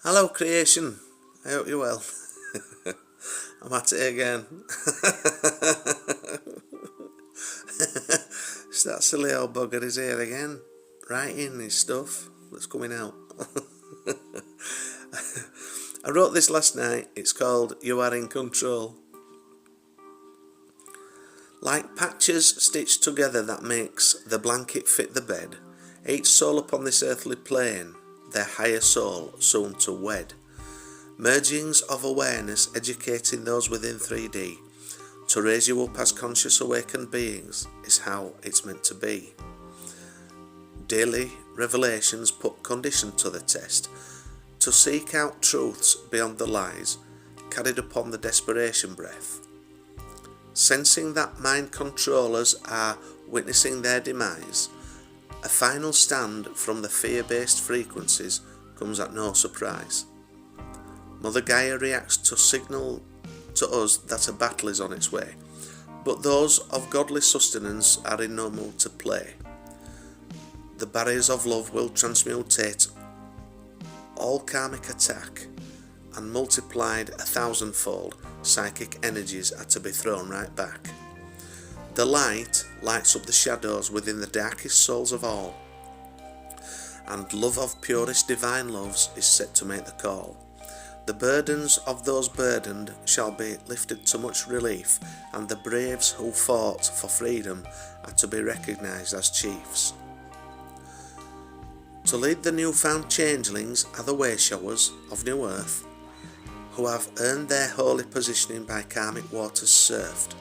Hello creation, I hope you're well. I'm at it again. It's that silly old bugger is here again, writing his stuff that's coming out. I wrote this last night, it's called You Are in Control. Like patches stitched together that makes the blanket fit the bed, each soul upon this earthly plane, their higher soul soon to wed. Mergings of awareness educating those within 3D to raise you up as conscious awakened beings is how it's meant to be. Daily revelations put condition to the test to seek out truths beyond the lies carried upon the desperation breath. Sensing that mind controllers are witnessing their demise, a final stand from the fear-based frequencies comes at no surprise. Mother Gaia reacts to signal to us that a battle is on its way, but those of godly sustenance are in no mood to play. The barriers of love will transmutate all karmic attack, and multiplied 1,000-fold psychic energies are to be thrown right back. The light lights up the shadows within the darkest souls of all, and love of purest divine loves is set to make the call. The burdens of those burdened shall be lifted to much relief, and the braves who fought for freedom are to be recognised as chiefs. To lead the newfound changelings are the way-showers of New Earth, who have earned their holy positioning by karmic waters surfed.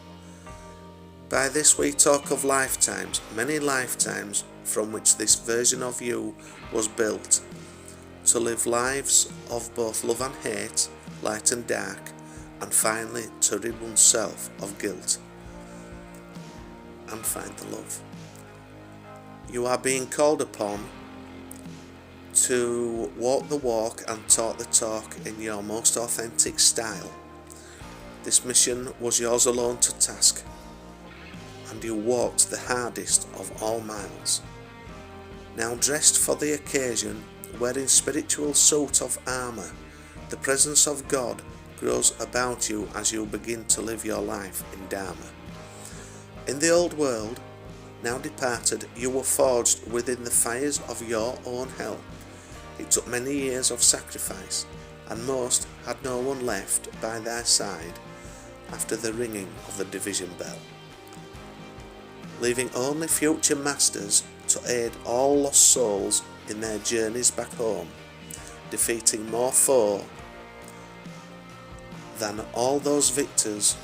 By this we talk of lifetimes, many lifetimes from which this version of you was built, to live lives of both love and hate, light and dark, and finally to rid oneself of guilt and find the love. You are being called upon to walk the walk and talk the talk in your most authentic style. This mission was yours alone to task, and you walked the hardest of all miles. Now dressed for the occasion, wearing spiritual suit of armour, the presence of God grows about you as you begin to live your life in Dharma. In the old world, now departed, you were forged within the fires of your own hell. It took many years of sacrifice, and most had no one left by their side after the ringing of the division bell, leaving only future masters to aid all lost souls in their journeys back home, defeating more foe than all those victors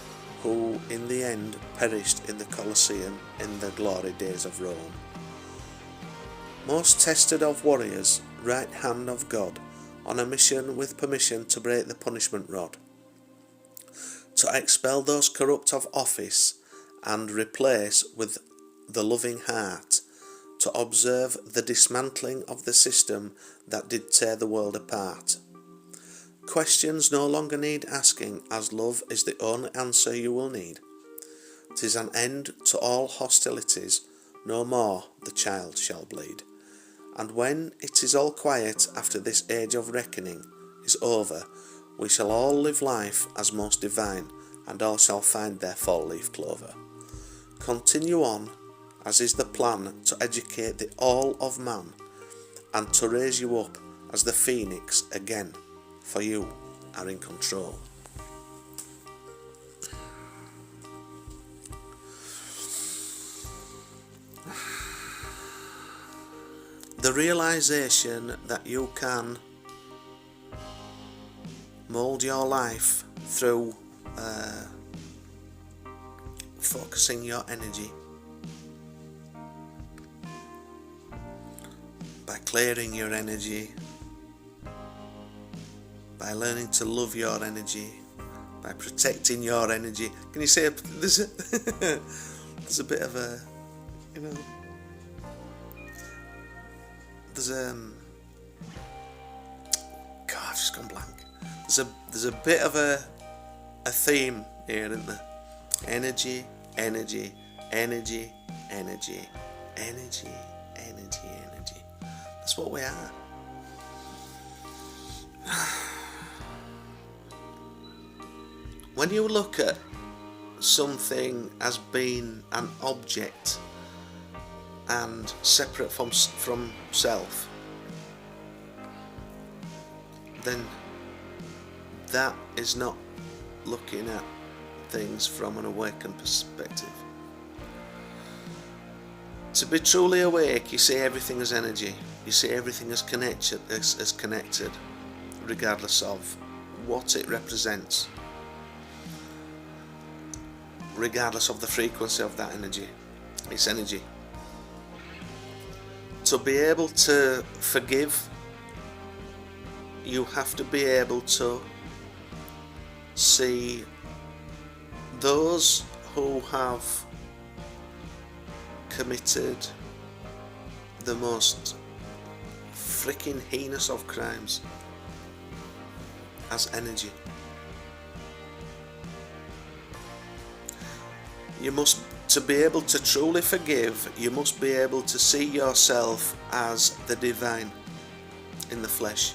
who in the end perished in the Colosseum in the glory days of Rome. Most tested of warriors, right hand of God, on a mission with permission to break the punishment rod, to expel those corrupt of office and replace with the loving heart, to observe the dismantling of the system that did tear the world apart. Questions no longer need asking, as love is the only answer you will need. 'Tis an end to all hostilities, no more the child shall bleed. And when it is all quiet after this age of reckoning is over, we shall all live life as most divine, and all shall find their fall-leaf clover. Continue on, as is the plan, to educate the all of man, and to raise you up as the phoenix again, for you are in control. The realization that you can mould your life through focusing your energy, by clearing your energy, by learning to love your energy, by protecting your energy. Can you say there's a bit of a, there's God, I've just gone blank. There's a bit of a theme here, isn't there? Energy, energy, energy, energy, energy, energy, energy. That's what we are. when you look at something as being an object and separate from self, then that is not looking at things from an awakened perspective. To be truly awake, you see everything as energy. You see everything as connected, regardless of what it represents, regardless of the frequency of that energy. It's energy. To be able to forgive, you have to be able to see those who have committed the most freaking heinous of crimes as energy. To be able to truly forgive, you must be able to see yourself as the divine in the flesh,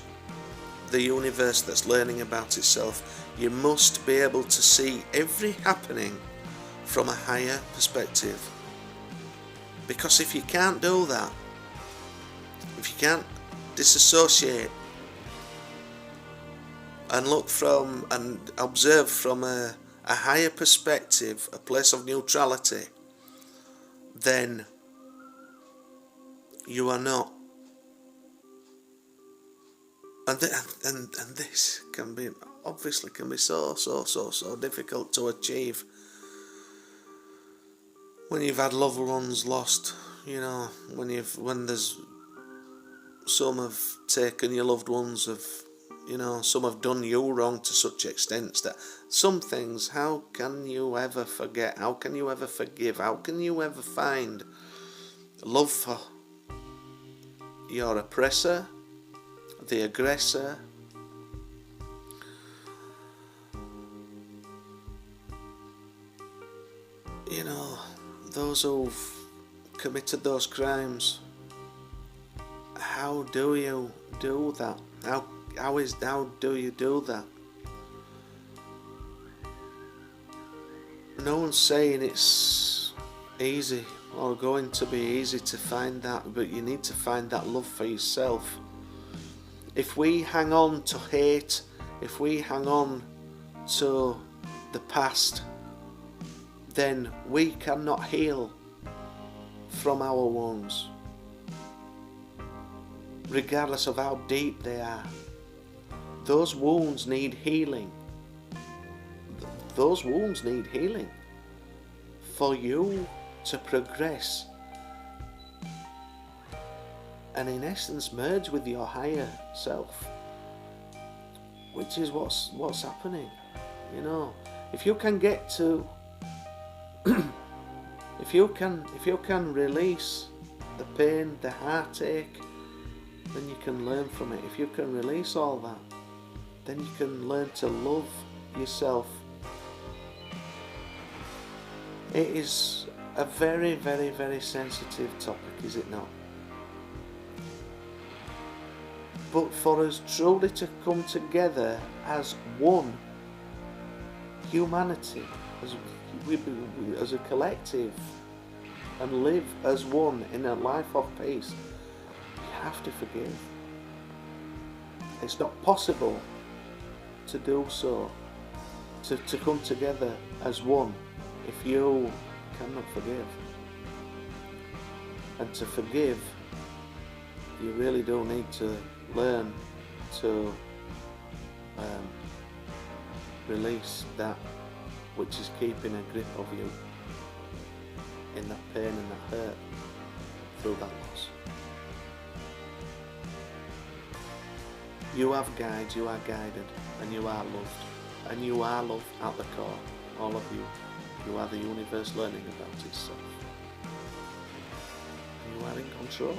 the universe that's learning about itself. You must be able to see every happening from a higher perspective. Because if you can't do that, if you can't disassociate and look from and observe from a higher perspective, a place of neutrality, then you are not. And this can be so difficult to achieve when you've had loved ones lost. You know, when there's some have taken your loved ones, some have done you wrong to such extents that some things, how can you ever forget? How can you ever forgive? How can you ever find love for your oppressor, the aggressor? You know, those who've committed those crimes. How do you do that? How do you do that? No one's saying it's easy or going to be easy to find that, but you need to find that love for yourself. If we hang on to hate, if we hang on to the past, then we cannot heal from our wounds, regardless of how deep they are. Those wounds need healing. Those wounds need healing for you to progress and in essence merge with your higher self, which is what's happening. You know, if you can get to if you can release the pain, the heartache, then you can learn from it. If you can release all that, then you can learn to love yourself. It is a very, very, very sensitive topic, is it not? But for us truly to come together as one humanity, as a collective, and live as one in a life of peace, you have to forgive. It's not possible to do so, to come together as one, if you cannot forgive. And to forgive, you really do need to learn to release that which is keeping a grip of you in that pain and that hurt through that loss. You have guides, you are guided, and you are loved. And you are love at the core, all of you. You are the universe learning about itself. You are in control.